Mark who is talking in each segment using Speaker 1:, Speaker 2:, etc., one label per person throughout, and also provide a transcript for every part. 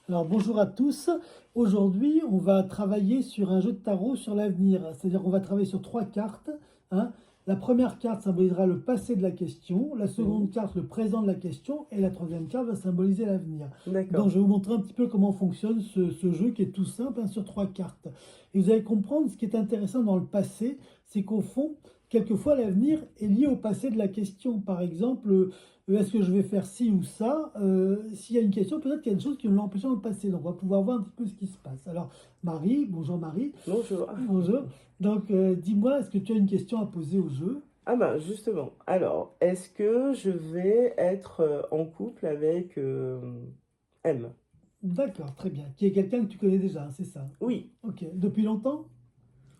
Speaker 1: Alors bonjour à tous. Aujourd'hui, on va travailler sur un jeu de tarot sur l'avenir. C'est-à-dire qu'on va travailler sur trois cartes, hein. La première carte symbolisera le passé de la question, la seconde
Speaker 2: Mhm.
Speaker 1: carte le présent de la question et la troisième carte va symboliser l'avenir. Donc
Speaker 2: D'accord.
Speaker 1: je vais vous montrer un petit peu comment fonctionne ce jeu qui est tout simple, hein, sur trois cartes. Et vous allez comprendre ce qui est intéressant dans le passé, c'est qu'au fond, quelquefois l'avenir est lié au passé de la question. Par exemple, est-ce que je vais faire ci ou ça? S'il y a une question, peut-être qu'il y a des choses qui l'ont empêché dans le passé. Donc, on va pouvoir voir un petit peu ce qui se passe. Alors, Marie, bonjour Marie.
Speaker 2: Bonjour.
Speaker 1: Bonjour. Donc, dis-moi, est-ce que tu as une question à poser au jeu?
Speaker 2: Ah ben justement, alors, est-ce que je vais être en couple avec M?
Speaker 1: D'accord, très bien. Qui est quelqu'un que tu connais déjà, hein, c'est ça?
Speaker 2: Oui,
Speaker 1: Ok. Depuis longtemps?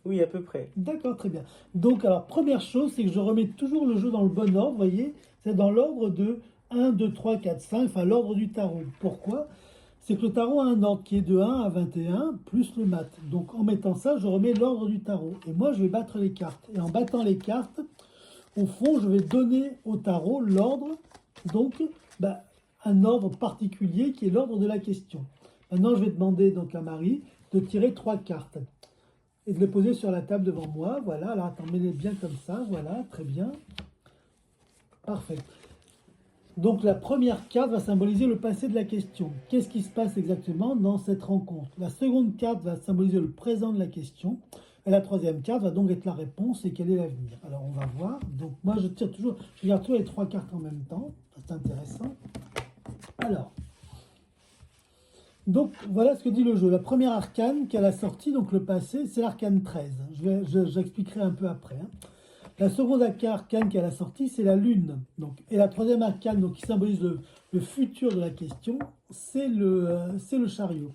Speaker 2: oui, à peu près.
Speaker 1: D'accord, très bien. Donc, alors, première chose, c'est que je remets toujours le jeu dans le bon ordre, vous voyez? C'est dans l'ordre de 1, 2, 3, 4, 5, enfin l'ordre du tarot. Pourquoi? C'est que le tarot a un ordre qui est de 1 à 21, plus le mat. Donc, en mettant ça, je remets l'ordre du tarot. Et moi, je vais battre les cartes. Et en battant les cartes, au fond, je vais donner au tarot l'ordre, donc, bah, un ordre particulier qui est l'ordre de la question. Maintenant, je vais demander donc à Marie de tirer trois cartes et de les poser sur la table devant moi. Voilà, alors attends, mets-les bien comme ça. Voilà, très bien. Parfait. Donc la première carte va symboliser le passé de la question. Qu'est-ce qui se passe exactement dans cette rencontre? La seconde carte va symboliser le présent de la question. Et la troisième carte va donc être la réponse et quel est l'avenir. Alors on va voir. Donc moi je tire toujours, je regarde toujours les trois cartes en même temps. C'est intéressant. Alors, donc voilà ce que dit le jeu. La première arcane qu'elle a sortie, donc le passé, c'est l'arcane 13. J'expliquerai un peu après, hein. La seconde arcane qu'elle a sortie, c'est la lune. Donc, et la troisième arcane, donc, qui symbolise le futur de la question, c'est le chariot.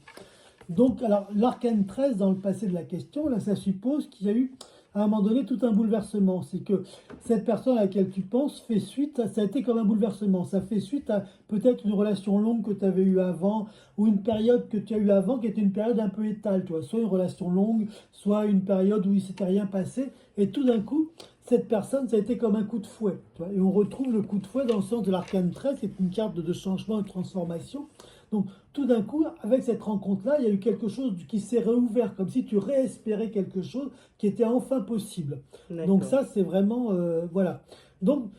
Speaker 1: Donc, alors, l'arcane 13 dans le passé de la question, là, ça suppose qu'il y a eu, à un moment donné, tout un bouleversement. C'est que cette personne à laquelle tu penses fait suite, ça a été comme un bouleversement. Ça fait suite à peut-être une relation longue que tu avais eue avant, ou une période que tu as eue avant qui était une période un peu étale, tu vois. Soit une relation longue, soit une période où il ne s'était rien passé. Et tout d'un coup, cette personne, ça a été comme un coup de fouet, tu vois. Et on retrouve le coup de fouet dans le sens de l'arcane 13, qui est une carte de changement et de transformation. Donc, tout d'un coup, avec cette rencontre-là, il y a eu quelque chose qui s'est réouvert, comme si tu réespérais quelque chose qui était enfin possible. Donc
Speaker 2: D'accord.
Speaker 1: ça, c'est vraiment... voilà. Donc,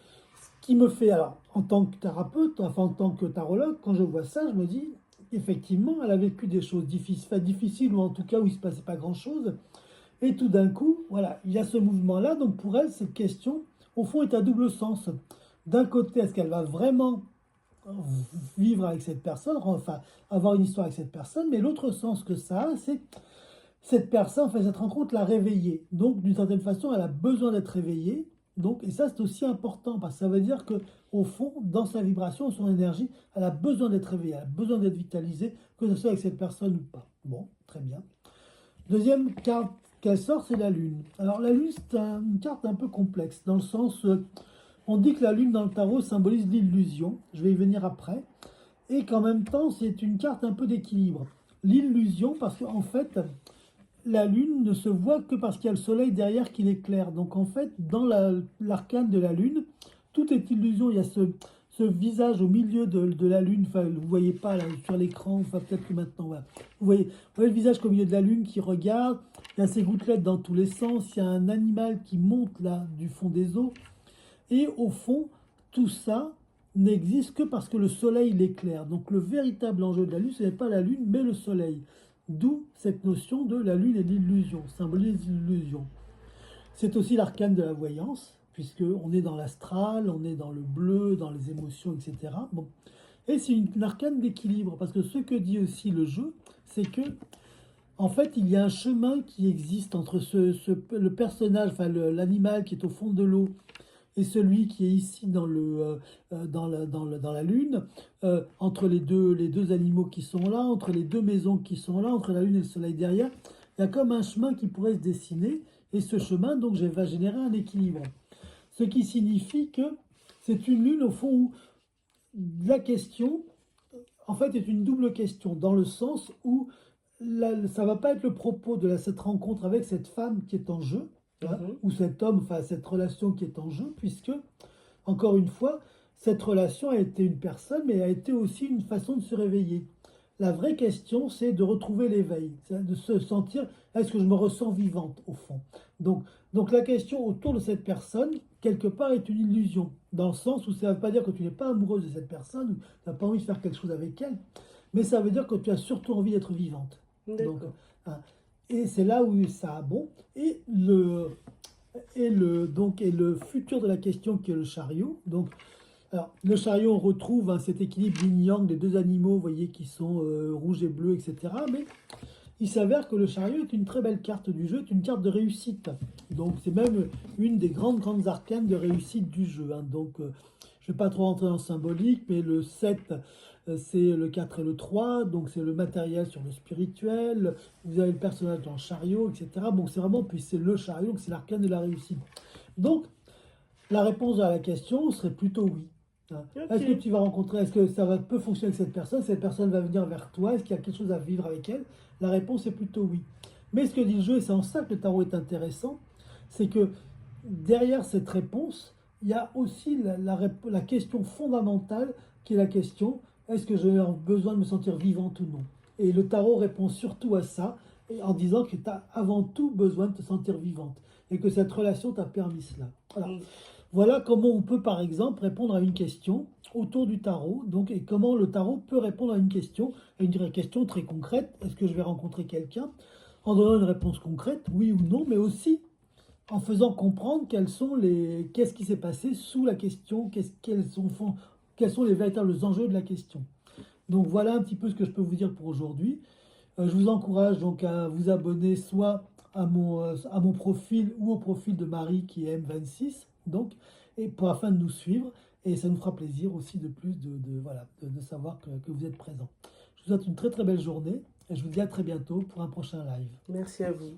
Speaker 1: ce qui me fait, alors, en tant que thérapeute, enfin en tant que tarologue, quand je vois ça, je me dis, effectivement, elle a vécu des choses difficiles, enfin, difficiles, ou en tout cas où il ne se passait pas grand-chose. Et tout d'un coup, voilà, il y a ce mouvement-là. Donc pour elle, cette question, au fond, est à double sens. D'un côté, est-ce qu'elle va vraiment vivre avec cette personne, enfin avoir une histoire avec cette personne, mais l'autre sens que ça a, c'est cette personne, enfin cette rencontre l'a réveillée. Donc d'une certaine façon, elle a besoin d'être réveillée. Donc, et ça c'est aussi important parce que ça veut dire que au fond, dans sa vibration, son énergie, elle a besoin d'être réveillée, elle a besoin d'être vitalisée, que ce soit avec cette personne ou pas. Bon, très bien. Deuxième carte qu'elle sort, c'est la Lune. Alors la Lune, c'est une carte un peu complexe, dans le sens, on dit que la Lune dans le tarot symbolise l'illusion, je vais y venir après, et qu'en même temps, c'est une carte un peu d'équilibre. L'illusion, parce qu'en fait, la Lune ne se voit que parce qu'il y a le Soleil derrière qui l'éclaire. Donc en fait, dans l'arcane de la Lune, tout est illusion. Il y a ce visage au milieu de la Lune, enfin, vous ne voyez pas là, sur l'écran, enfin peut-être que maintenant, voilà. Vous voyez le visage au milieu de la Lune qui regarde, il y a ces gouttelettes dans tous les sens, il y a un animal qui monte là du fond des eaux, et au fond, tout ça n'existe que parce que le Soleil l'éclaire. Donc le véritable enjeu de la Lune, ce n'est pas la Lune, mais le Soleil. D'où cette notion de la Lune et l'illusion, symbolise l'illusion. C'est aussi l'arcane de la voyance, puisqu'on est dans l'astral, on est dans le bleu, dans les émotions, etc. Bon. Et c'est une arcane d'équilibre, parce que ce que dit aussi le jeu, c'est que, en fait, il y a un chemin qui existe entre le personnage, enfin l'animal qui est au fond de l'eau, et celui qui est ici dans la Lune, entre les deux animaux qui sont là, entre les deux maisons qui sont là, entre la Lune et le Soleil derrière, il y a comme un chemin qui pourrait se dessiner, et ce chemin donc va générer un équilibre. Ce qui signifie que c'est une Lune au fond où la question, en fait, est une double question, dans le sens où ça ne va pas être le propos de cette rencontre avec cette femme qui est en jeu, hein,
Speaker 2: Mhm.
Speaker 1: ou cet homme, enfin cette relation qui est en jeu, puisque encore une fois, cette relation a été une personne, mais a été aussi une façon de se réveiller. La vraie question, c'est de retrouver l'éveil, c'est de se sentir, est-ce que je me ressens vivante au fond? Donc, donc la question autour de cette personne, quelque part, est une illusion, dans le sens où ça ne veut pas dire que tu n'es pas amoureuse de cette personne, ou tu n'as pas envie de faire quelque chose avec elle, mais ça veut dire que tu as surtout envie d'être vivante. Donc,
Speaker 2: D'accord.
Speaker 1: hein, et c'est là où ça a bon. Et le futur de la question qui est le chariot. Donc, alors, le chariot, on retrouve cet équilibre yin-yang des deux animaux, vous voyez, qui sont rouge et bleu, etc. Mais il s'avère que le chariot est une très belle carte du jeu, est une carte de réussite. Donc, c'est même une des grandes arcanes de réussite du jeu, hein. Donc, je ne vais pas trop rentrer dans le symbolique, mais le 7, c'est le 4 et le 3, donc c'est le matériel sur le spirituel. Vous avez le personnage dans le chariot, etc. Donc, c'est vraiment, puis c'est le chariot, donc c'est l'arcane de la réussite. Donc, la réponse à la question serait plutôt oui. Hein. Est-ce que
Speaker 2: Ok.
Speaker 1: tu vas rencontrer, est-ce que peut fonctionner avec cette personne va venir vers toi, est-ce qu'il y a quelque chose à vivre avec elle? La réponse est plutôt oui. Mais ce que dit le jeu, et c'est en ça que le tarot est intéressant, c'est que derrière cette réponse, il y a aussi la question fondamentale qui est la question, est-ce que j'ai besoin de me sentir vivante ou non? Et le tarot répond surtout à ça, en disant que tu as avant tout besoin de te sentir vivante, et que cette relation t'a permis cela. Voilà.
Speaker 2: Mm.
Speaker 1: Voilà comment on peut par exemple répondre à une question autour du tarot, donc, et comment le tarot peut répondre à une question très concrète, est-ce que je vais rencontrer quelqu'un? En donnant une réponse concrète, oui ou non, mais aussi en faisant comprendre qu'est-ce qui s'est passé sous la question, quels sont les véritables enjeux de la question. Donc voilà un petit peu ce que je peux vous dire pour aujourd'hui. Je vous encourage donc à vous abonner soit à mon profil ou au profil de Marie qui est M26, donc, et afin de nous suivre. Et ça nous fera plaisir aussi de plus voilà, de savoir que vous êtes présents. Je vous souhaite une très très belle journée et je vous dis à très bientôt pour un prochain live.
Speaker 2: Merci à vous.